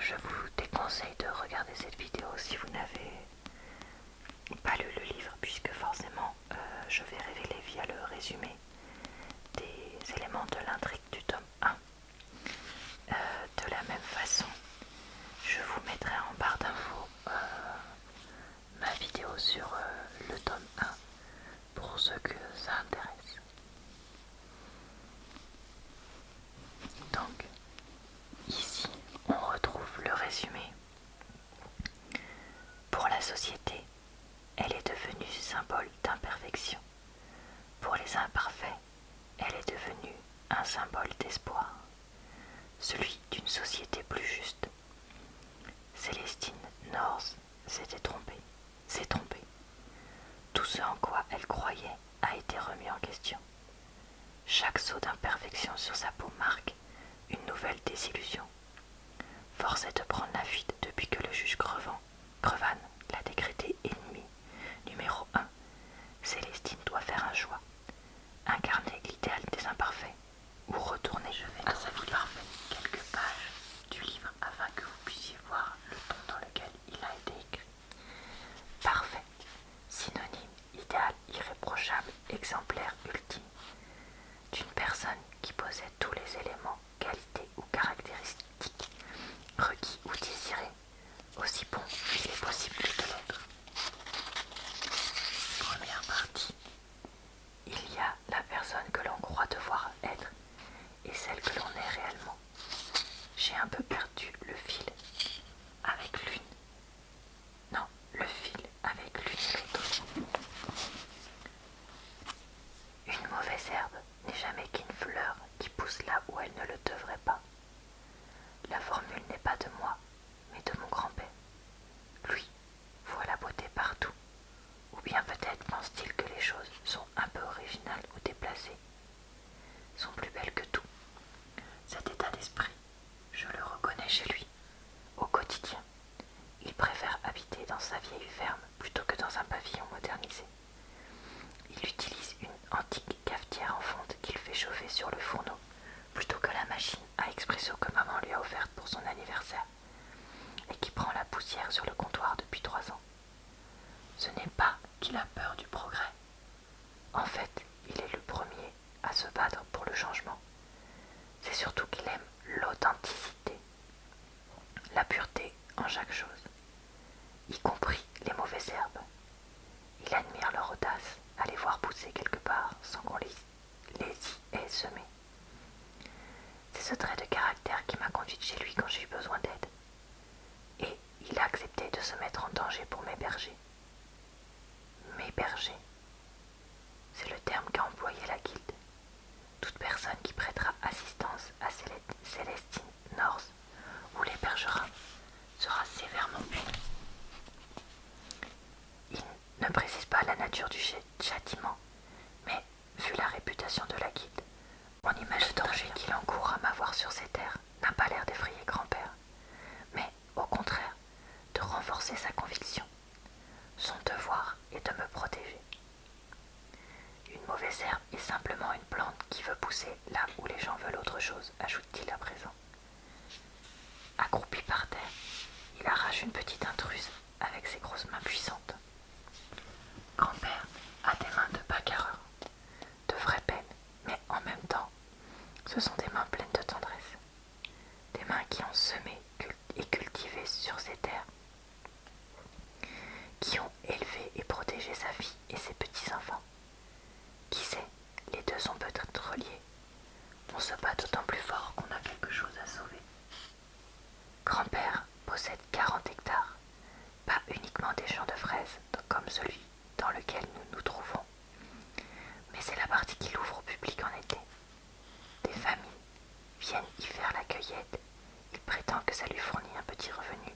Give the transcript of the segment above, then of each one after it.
je vous déconseille de regarder cette vidéo si vous n'avez pas lu le livre, puisque forcément je vais révéler via le résumé des éléments de l'intrigue du tome 1. De la même façon, je vous mettrai en barre d'infos ma vidéo sur le tome 1 pour ceux que ça intéresse. Donc, ici, on retrouve le résumé. Pour la société, elle est devenue symbole d'imperfection. Pour les imparfaits, elle est devenue un symbole d'espoir, celui d'une société plus juste. Célestine North s'est trompée. Tout ce en quoi elle croyait a été remis en question. Chaque saut d'imperfection sur sa peau marque une nouvelle désillusion. Force est de prendre la fuite depuis que le juge Crevan l'a décrété ennemi numéro 1. Célestine doit faire un choix. Incarner l'idéal des imparfaits ou retourner à sa vie parfaite. Quelques pages du livre afin que vous puissiez voir le ton dans lequel il a été écrit. Parfait, synonyme, idéal, irréprochable, exemplaire, ultime. D'une personne qui possède tous les éléments, qualités ou caractéristiques requis ou désirés, aussi bon qu'il est possible de l'être. Première partie. Il y a la personne que l'on croit devoir être et celle que l'on est réellement. J'ai un peu perdu le fil avec l'une. Non, le fil avec l'une et l'autre. Une mauvaise herbe n'est jamais qu'une fleur qui pousse là où elle ne le devrait pas. La formule n'est pas de moi, mais de mon grand-père. Lui voit la beauté partout. Ou bien peut-être pense-t-il que les choses sont un peu originales ou déplacées, sont plus belles que tout. Cet état d'esprit, je le reconnais chez lui, au quotidien. Il préfère habiter dans sa vieille ferme plutôt que dans un pavillon modernisé. Il utilise une antique cafetière en fonte qu'il fait chauffer sur le fourneau, plutôt que la machine à expresso que maman lui a offerte pour son anniversaire, et qui prend la poussière sur le comptoir depuis 3 ans. Ce n'est pas qu'il a peur du progrès. En fait, il est le premier à se battre pour le changement. C'est surtout qu'il aime l'authenticité, la pureté en chaque chose, y compris les mauvaises herbes. Il admire leur audace à les voir pousser quelque part sans qu'on les y ait semées. C'est ce trait de caractère qui m'a conduite chez lui quand j'ai eu besoin d'aide. Et il a accepté de se mettre en danger pour m'héberger. M'héberger, c'est le terme qu'a employé la guilde. Toute personne qui prêtera assistance à Célestine North ou l'hébergera sera sévèrement punie. Il ne précise pas la nature du châtiment, mais vu la réputation de la guilde, on imagine le danger qu'il encourt à m'avoir sur ses terres n'a pas l'air d'effrayer grand-père, mais au contraire de renforcer sa conviction. Son devoir est de me protéger. Une mauvaise herbe est simplement une plante qui veut pousser là où les gens veulent autre chose, ajoute-t-il à présent. Accroupi par terre, il arrache une petite intruse avec ses grosses mains puissantes. Grand-père a des mains de bagarreur, de vraie peine, mais en même temps, ce sont des mains pleines de tendresse. Des mains qui ont semé et cultivé sur ces terres, qui ont élevé et protégé sa fille et ses petits-enfants. Qui sait, les deux sont peut-être reliés. On se bat d'autant plus fort qu'on a quelque chose à sauver. Grand-père possède 40 hectares, pas uniquement des champs de fraises comme celui dans lequel nous nous trouvons, mais c'est la partie qu'il ouvre au public en été. Des familles viennent y faire la cueillette. Il prétend que ça lui fournit un petit revenu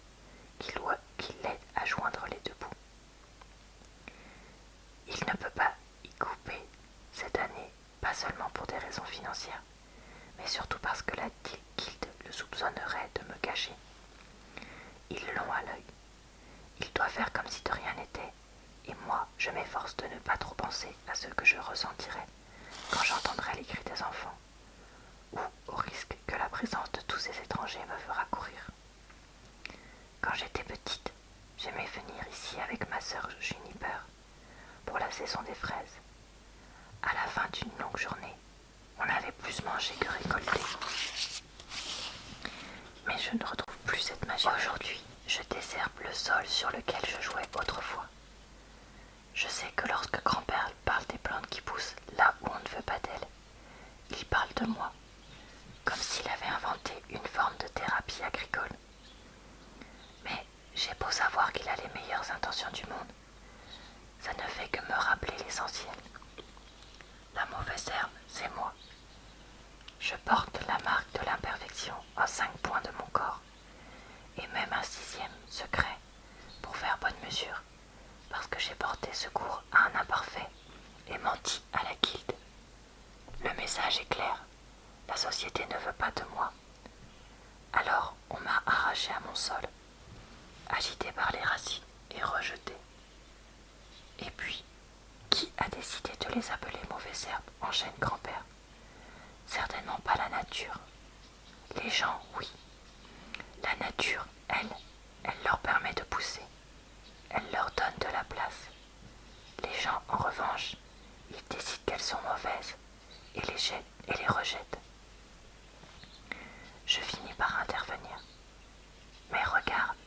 qui l'aide à joindre les deux bouts. Il ne peut pas y couper cette année, pas seulement pour des raisons financières, mais surtout parce que la guilde le soupçonnerait de me cacher. Ils l'ont à l'œil. Il doit faire comme si de rien n'était, et moi je m'efforce de ne pas trop penser à ce que je ressentirais quand j'entendrai les cris des enfants, ou au risque que la présence de tous ces étrangers me fera courir. Quand j'étais petite, j'aimais venir ici avec ma sœur Juniper pour la saison des fraises. À la fin d'une longue journée, on avait plus mangé que récolté. Mais je ne retrouve plus cette magie. Aujourd'hui, je désherbe le sol sur lequel je jouais autrefois. Je sais que lorsque grand-père parle des plantes qui poussent là où on ne veut pas d'elles, il parle de moi, comme s'il avait inventé une forme de thérapie agricole. Mais j'ai beau savoir qu'il a les meilleures intentions du monde, ça ne fait que me rappeler l'essentiel. La mauvaise herbe, c'est moi. Je porte la marque de l'imperfection en 5 points de mon corps, et même un 6e secret pour faire bonne mesure, parce que j'ai porté secours à un imparfait et menti à la guilde. Le message est clair, la société ne veut pas de moi. Alors on m'a arraché à mon sol, agité par les racines et rejeté. Et puis, qui a décidé de les appeler mauvaises herbes, enchaîne grand-père? Certainement pas la nature. Les gens, oui. La nature, elle leur permet de pousser. Elle leur donne de la place. Les gens, en revanche, ils décident qu'elles sont mauvaises et les jettent et les rejettent. Je finis par intervenir. Mais regarde,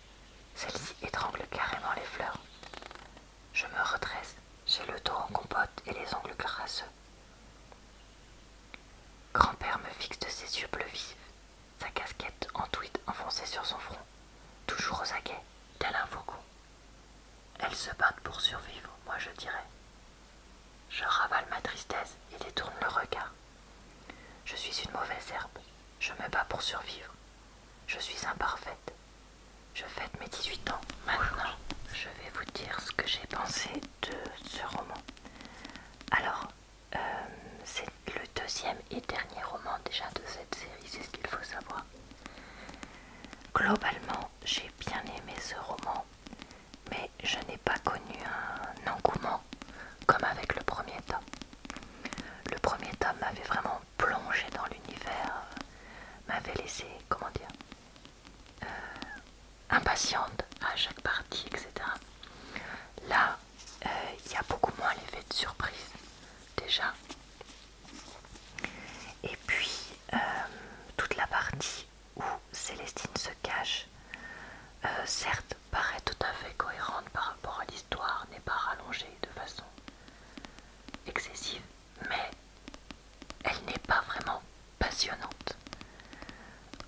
celle-ci étrangle carrément les fleurs. Je me redresse, j'ai le dos en compote et les ongles crasseux. Grand-père me fixe de ses yeux bleus vifs, sa casquette en tweed enfoncée sur son front, toujours aux aguets, tel un faucon. Elles se battent pour survivre, moi je dirais. Je ravale ma tristesse et détourne le regard. Je suis une mauvaise herbe, je me bats pour survivre. Je suis imparfaite. Je fête mes 18 ans. Maintenant, je vais vous dire ce que j'ai pensé de ce roman. Alors, c'est le 2e et dernier roman déjà de cette série, c'est ce qu'il faut savoir. Globalement, j'ai bien aimé ce roman, mais je n'ai pas connu un engouement comme avec le premier tome. Le premier tome m'avait vraiment plongé dans l'univers, m'avait laissé, comment dire, impatiente à chaque partie, etc. Là, il y a beaucoup moins l'effet de surprise, déjà. Et puis, toute la partie où Célestine se cache, certes, paraît tout à fait cohérente par rapport à l'histoire, n'est pas rallongée de façon excessive, mais elle n'est pas vraiment passionnante.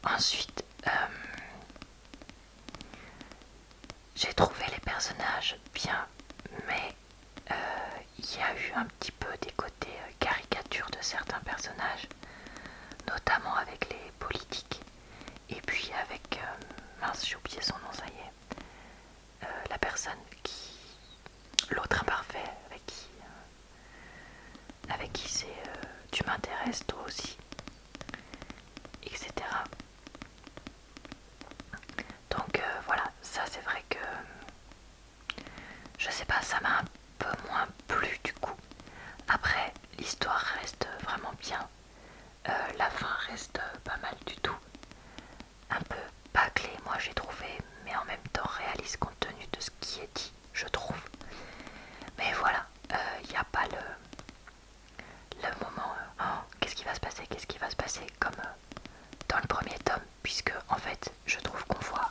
Ensuite, j'ai trouvé les personnages bien, mais il y a eu un petit peu des côtés caricatures de certains personnages, notamment avec les politiques, et puis avec, mince j'ai oublié son nom, ça y est, la personne qui, l'autre imparfait, avec qui c'est tu m'intéresses toi aussi, etc. Donc voilà, ça c'est vrai que je sais pas, ça m'a un peu moins plu du coup. Après, l'histoire reste vraiment bien, la fin reste pas mal du tout, un peu bâclé moi j'ai trouvé, mais en même temps réaliste compte tenu de ce qui est dit, je trouve. Mais voilà, il n'y a pas le moment qu'est-ce qui va se passer comme dans le premier tome, puisque en fait je trouve qu'on voit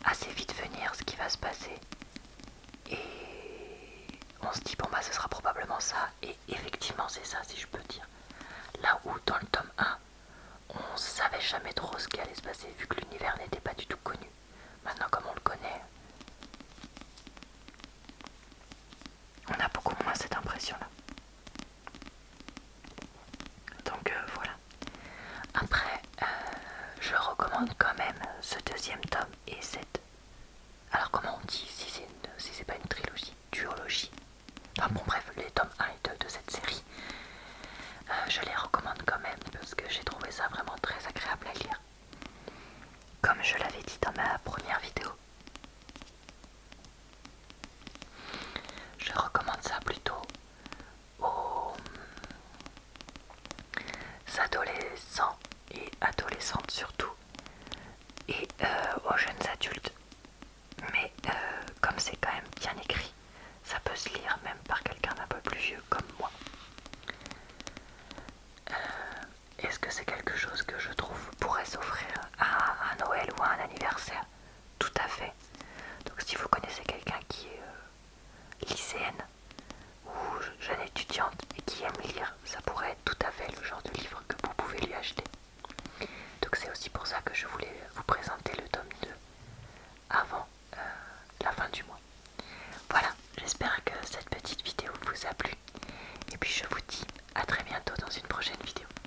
assez vite venir ce qui va se passer et on se dit bon bah ce sera probablement ça, et effectivement c'est ça, si je peux dire. Là où dans le tome 1 on savait jamais trop ce qui allait se passer vu que l'univers n'était pas du tout connu. Maintenant comme on le connaît, on a beaucoup moins cette impression là. Donc voilà. Après, je recommande quand même ce 2e tome et cette... Alors comment on dit si c'est pas une trilogie, duologie. Enfin bon bref, les tomes 1 et 2 de cette série. Je les recommande quand même parce que j'ai trouvé ça vraiment très agréable à lire. Comme je l'avais dit dans ma première vidéo. Je recommande ça plutôt aux adolescents et adolescentes surtout, et aux jeunes adultes. Mais comme c'est quand même bien écrit, ça peut se lire même par quelqu'un d'un peu plus vieux comme moi. Est-ce que c'est quelque chose que je trouve pourrait s'offrir à un Noël ou à un anniversaire? Tout à fait. Donc si vous connaissez quelqu'un qui est lycéenne ou jeune étudiante et qui aime lire, ça pourrait être tout à fait le genre de livre que vous pouvez lui acheter. Donc c'est aussi pour ça que je voulais vous présenter le tome 2 avant la fin du mois. Voilà, j'espère que cette petite vidéo vous a plu. Et puis je vous dis à très bientôt dans une prochaine vidéo.